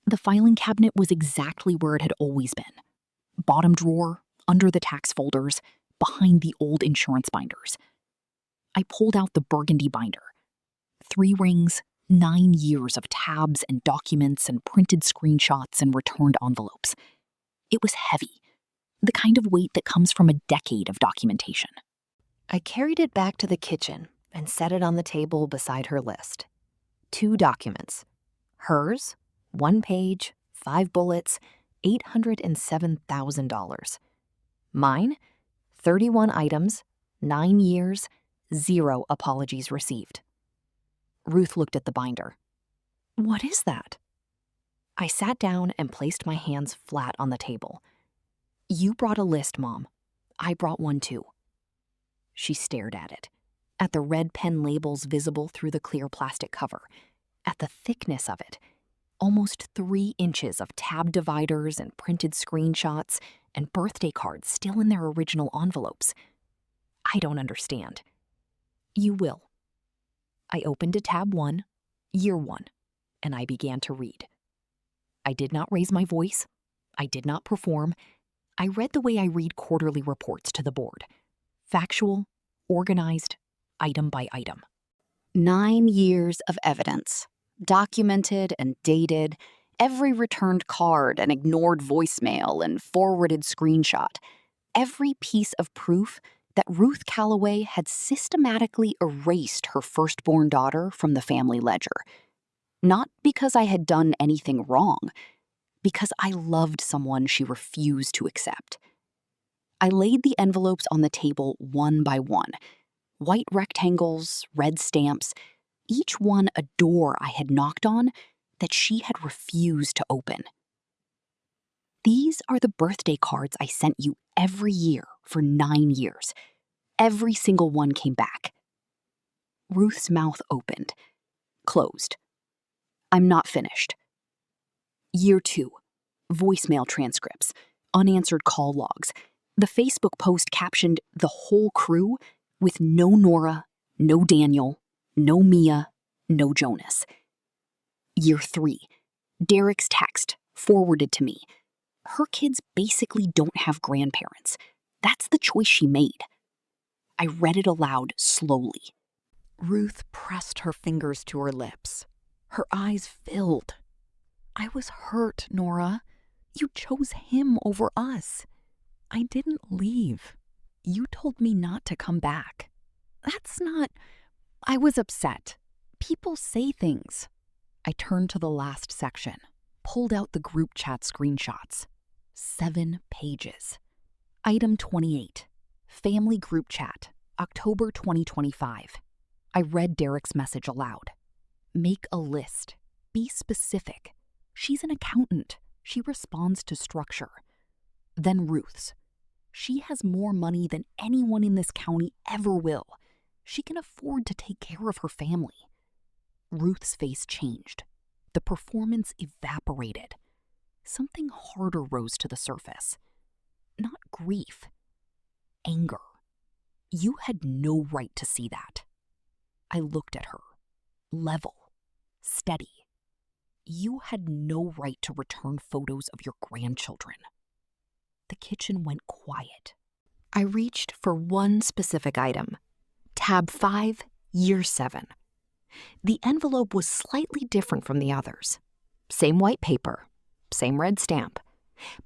The filing cabinet was exactly where it had always been. Bottom drawer, under the tax folders, behind the old insurance binders. I pulled out the burgundy binder. 3 rings, 9 years of tabs and documents and printed screenshots and returned envelopes. It was heavy, the kind of weight that comes from a decade of documentation. I carried it back to the kitchen and set it on the table beside her list. 2 documents. Hers, 1 page, 5 bullets, $807,000. Mine, 31 items, 9 years, 0 apologies received. Ruth looked at the binder. What is that? I sat down and placed my hands flat on the table. You brought a list, Mom. I brought one too. She stared at it, at the red pen labels visible through the clear plastic cover, at the thickness of it, almost 3 inches of tab dividers and printed screenshots and birthday cards still in their original envelopes. I don't understand. You will. I opened to tab 1, year 1, and I began to read. I did not raise my voice. I did not perform. I read the way I read quarterly reports to the board. Factual, organized, item by item. 9 years of evidence, documented and dated, every returned card and ignored voicemail and forwarded screenshot, every piece of proof that Ruth Calloway had systematically erased her firstborn daughter from the family ledger. Not because I had done anything wrong, because I loved someone she refused to accept. I laid the envelopes on the table one by one. White rectangles, red stamps, each one a door I had knocked on that she had refused to open. These are the birthday cards I sent you every year for 9 years. Every single one came back. Ruth's mouth opened, closed. I'm not finished. Year 2, voicemail transcripts, unanswered call logs, the Facebook post captioned "The whole crew" with no Nora, no Daniel, no Mia, no Jonas. Year 3, Derek's text, forwarded to me. Her kids basically don't have grandparents. That's the choice she made. I read it aloud slowly. Ruth pressed her fingers to her lips. Her eyes filled. I was hurt, Nora. You chose him over us. I didn't leave. You told me not to come back. That's not... I was upset. People say things. I turned to the last section, pulled out the group chat screenshots. 7 pages. Item 28. Family group chat, October 2025. I read Derek's message aloud. Make a list. Be specific. She's an accountant. She responds to structure. Then Ruth's. She has more money than anyone in this county ever will. She can afford to take care of her family. Ruth's face changed. The performance evaporated. Something harder rose to the surface. Not grief. Anger. You had no right to see that. I looked at her. Level. Steady. You had no right to return photos of your grandchildren. The kitchen went quiet. I reached for one specific item. Tab 5, year 7. The envelope was slightly different from the others. Same white paper, same red stamp,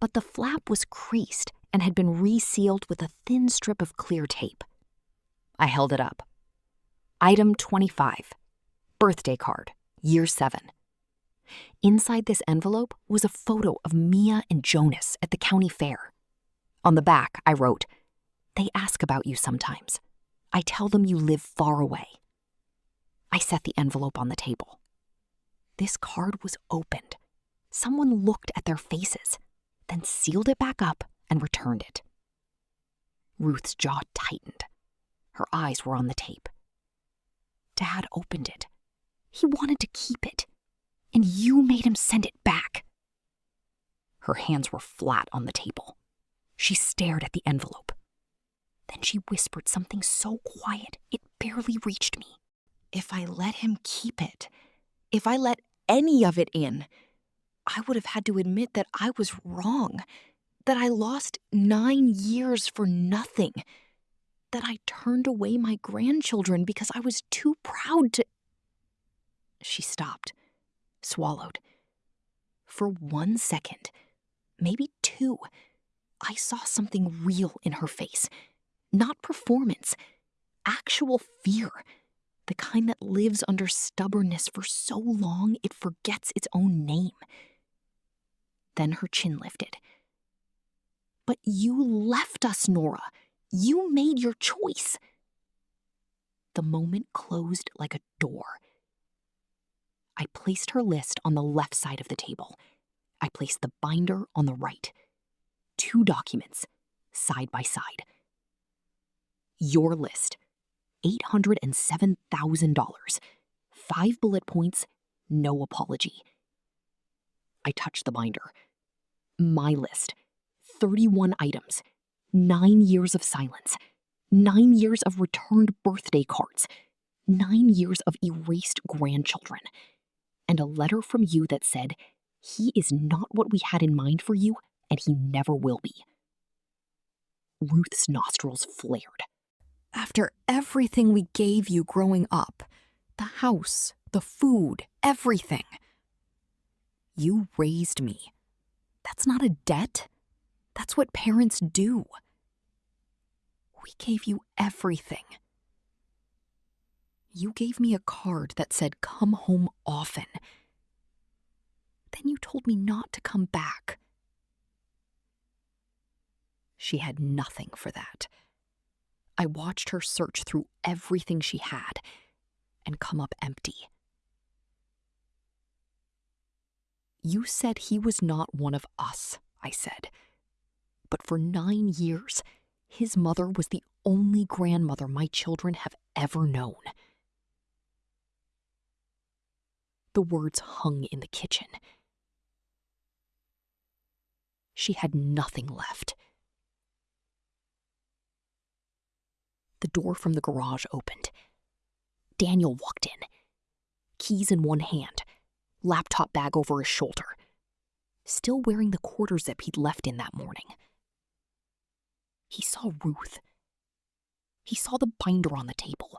but the flap was creased and had been resealed with a thin strip of clear tape. I held it up. Item 25, birthday card, year 7. Inside this envelope was a photo of Mia and Jonas at the county fair. On the back, I wrote, "They ask about you sometimes. I tell them you live far away." I set the envelope on the table. This card was opened. Someone looked at their faces, then sealed it back up and returned it. Ruth's jaw tightened. Her eyes were on the tape. Dad opened it. He wanted to keep it, and you made him send it back. Her hands were flat on the table. She stared at the envelope. Then she whispered something so quiet it barely reached me. If I let him keep it, if I let any of it in, I would have had to admit that I was wrong, that I lost 9 years for nothing, that I turned away my grandchildren because I was too proud to... She stopped, swallowed. For 1 second, maybe 2, I saw something real in her face. Not performance, actual fear. The kind that lives under stubbornness for so long it forgets its own name. Then her chin lifted. But you left us, Nora. You made your choice. The moment closed like a door. I placed her list on the left side of the table. I placed the binder on the right. 2 documents, side by side. Your list, $807,000. 5 bullet points, no apology. I touched the binder. My list, 31 items, 9 years of silence, 9 years of returned birthday cards, 9 years of erased grandchildren, and a letter from you that said, he is not what we had in mind for you, and he never will be. Ruth's nostrils flared. After everything we gave you growing up, the house, the food, everything. You raised me. That's not a debt. That's what parents do. We gave you everything. You gave me a card that said, come home often. Then you told me not to come back. She had nothing for that. I watched her search through everything she had and come up empty. You said he was not one of us, I said. But for 9 years, his mother was the only grandmother my children have ever known. The words hung in the kitchen. She had nothing left. The door from the garage opened. Daniel walked in, keys in one hand, laptop bag over his shoulder, still wearing the quarter zip he'd left in that morning. He saw Ruth. He saw the binder on the table.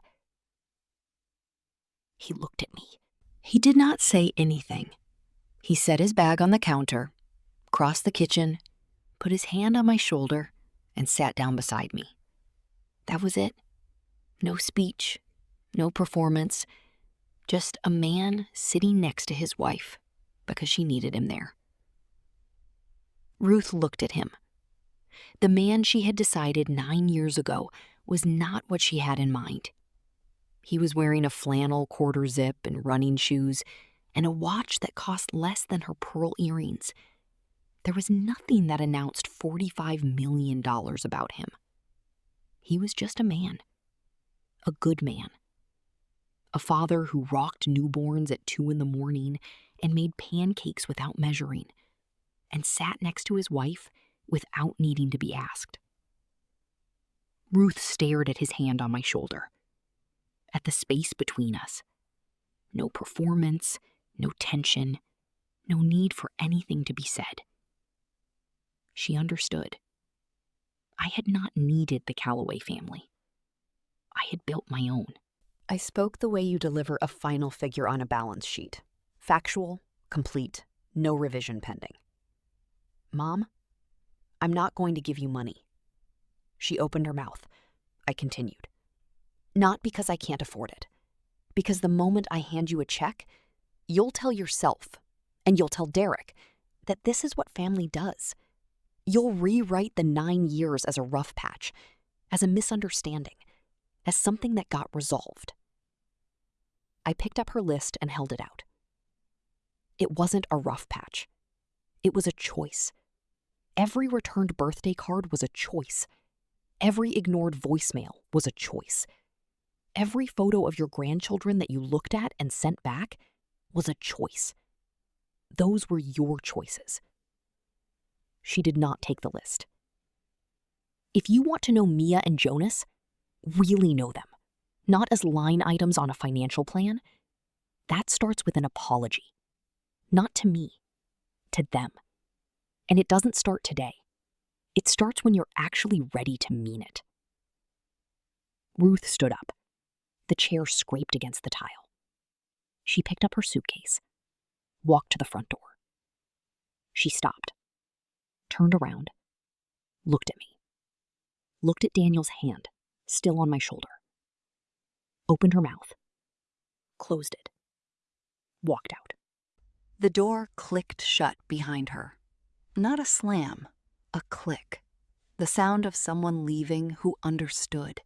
He looked at me. He did not say anything. He set his bag on the counter, crossed the kitchen, put his hand on my shoulder, and sat down beside me. That was it. No speech, no performance, just a man sitting next to his wife because she needed him there. Ruth looked at him. The man she had decided 9 years ago was not what she had in mind. He was wearing a flannel quarter zip and running shoes and a watch that cost less than her pearl earrings. There was nothing that announced $45 million about him. He was just a man. A good man. A father who rocked newborns at 2 a.m. and made pancakes without measuring, and sat next to his wife without needing to be asked. Ruth stared at his hand on my shoulder, at the space between us. No performance, no tension, no need for anything to be said. She understood. I had not needed the Calloway family. I had built my own. I spoke the way you deliver a final figure on a balance sheet. Factual, complete, no revision pending. Mom, I'm not going to give you money. She opened her mouth. I continued. Not because I can't afford it. Because the moment I hand you a check, you'll tell yourself, and you'll tell Derek, that this is what family does. You'll rewrite the 9 years as a rough patch, as a misunderstanding, as something that got resolved. I picked up her list and held it out. It wasn't a rough patch. It was a choice. Every returned birthday card was a choice. Every ignored voicemail was a choice. Every photo of your grandchildren that you looked at and sent back was a choice. Those were your choices. She did not take the list. If you want to know Mia and Jonas, really know them, not as line items on a financial plan. That starts with an apology. Not to me, to them. And it doesn't start today. It starts when you're actually ready to mean it. Ruth stood up. The chair scraped against the tile. She picked up her suitcase, walked to the front door. She stopped, turned around, looked at me, looked at Daniel's hand, still on my shoulder, opened her mouth, closed it, walked out. The door clicked shut behind her. Not a slam, a click. The sound of someone leaving who understood,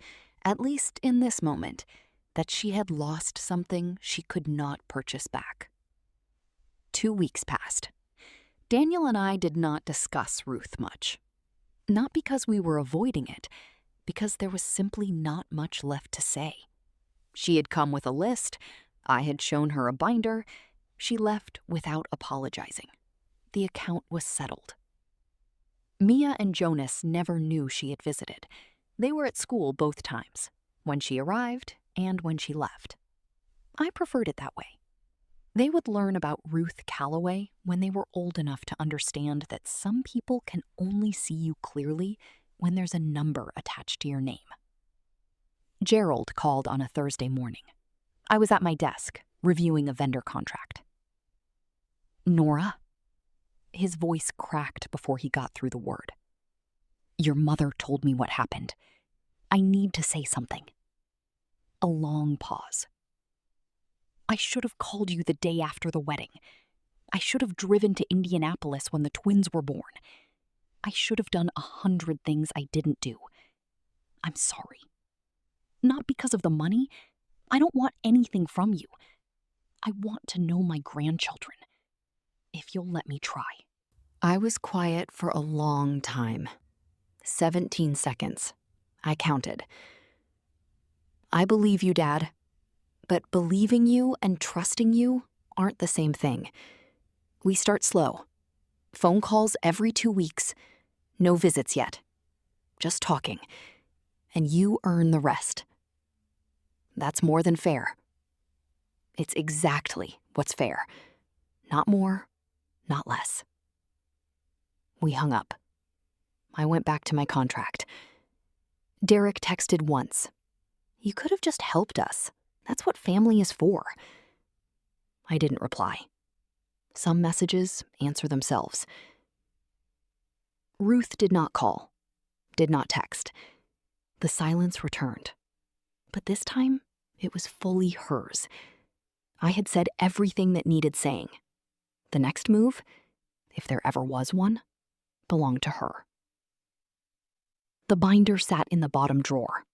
at least in this moment, that she had lost something she could not purchase back. 2 weeks passed. Daniel and I did not discuss Ruth much. Not because we were avoiding it, because there was simply not much left to say. She had come with a list. I had shown her a binder. She left without apologizing. The account was settled. Mia and Jonas never knew she had visited. They were at school both times, when she arrived and when she left. I preferred it that way. They would learn about Ruth Calloway when they were old enough to understand that some people can only see you clearly when there's a number attached to your name. Gerald called on a Thursday morning. I was at my desk, reviewing a vendor contract. Nora? His voice cracked before he got through the word. Your mother told me what happened. I need to say something. A long pause. I should have called you the day after the wedding. I should have driven to Indianapolis when the twins were born. I should have done 100 things I didn't do. I'm sorry. Not because of the money. I don't want anything from you. I want to know my grandchildren. If you'll let me try. I was quiet for a long time. 17 seconds. I counted. I believe you, Dad. But believing you and trusting you aren't the same thing. We start slow. Phone calls every 2 weeks. No visits yet. Just talking. And you earn the rest. That's more than fair. It's exactly what's fair. Not more, not less. We hung up. I went back to my contract. Derek texted once. You could have just helped us. That's what family is for. I didn't reply. Some messages answer themselves. Ruth did not call, did not text. The silence returned. But this time, it was fully hers. I had said everything that needed saying. The next move, if there ever was one, belonged to her. The binder sat in the bottom drawer.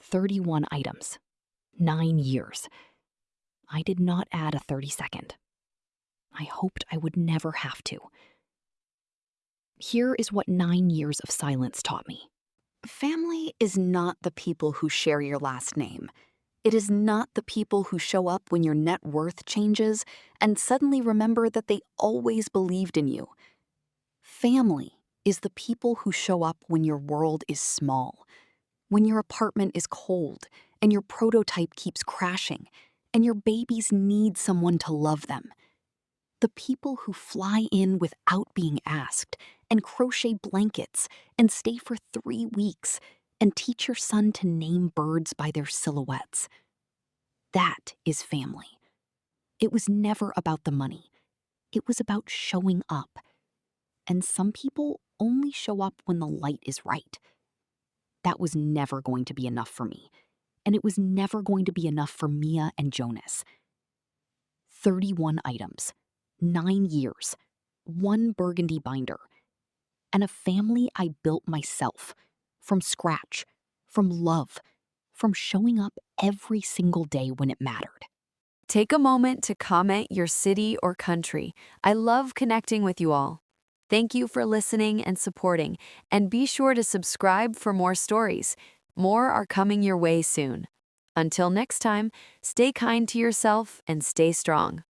31 items. 9 years. I did not add a 32nd. I hoped I would never have to. Here is what 9 years of silence taught me. Family is not the people who share your last name. It is not the people who show up when your net worth changes and suddenly remember that they always believed in you. Family is the people who show up when your world is small, when your apartment is cold and your prototype keeps crashing and your babies need someone to love them. The people who fly in without being asked and crochet blankets and stay for 3 weeks and teach your son to name birds by their silhouettes. That is family. It was never about the money. It was about showing up. And some people only show up when the light is right. That was never going to be enough for me. And it was never going to be enough for Mia and Jonas. 31 items, 9 years, 1 burgundy binder, and a family I built myself, from scratch, from love, from showing up every single day when it mattered. Take a moment to comment your city or country. I love connecting with you all. Thank you for listening and supporting, and be sure to subscribe for more stories. More are coming your way soon. Until next time, stay kind to yourself and stay strong.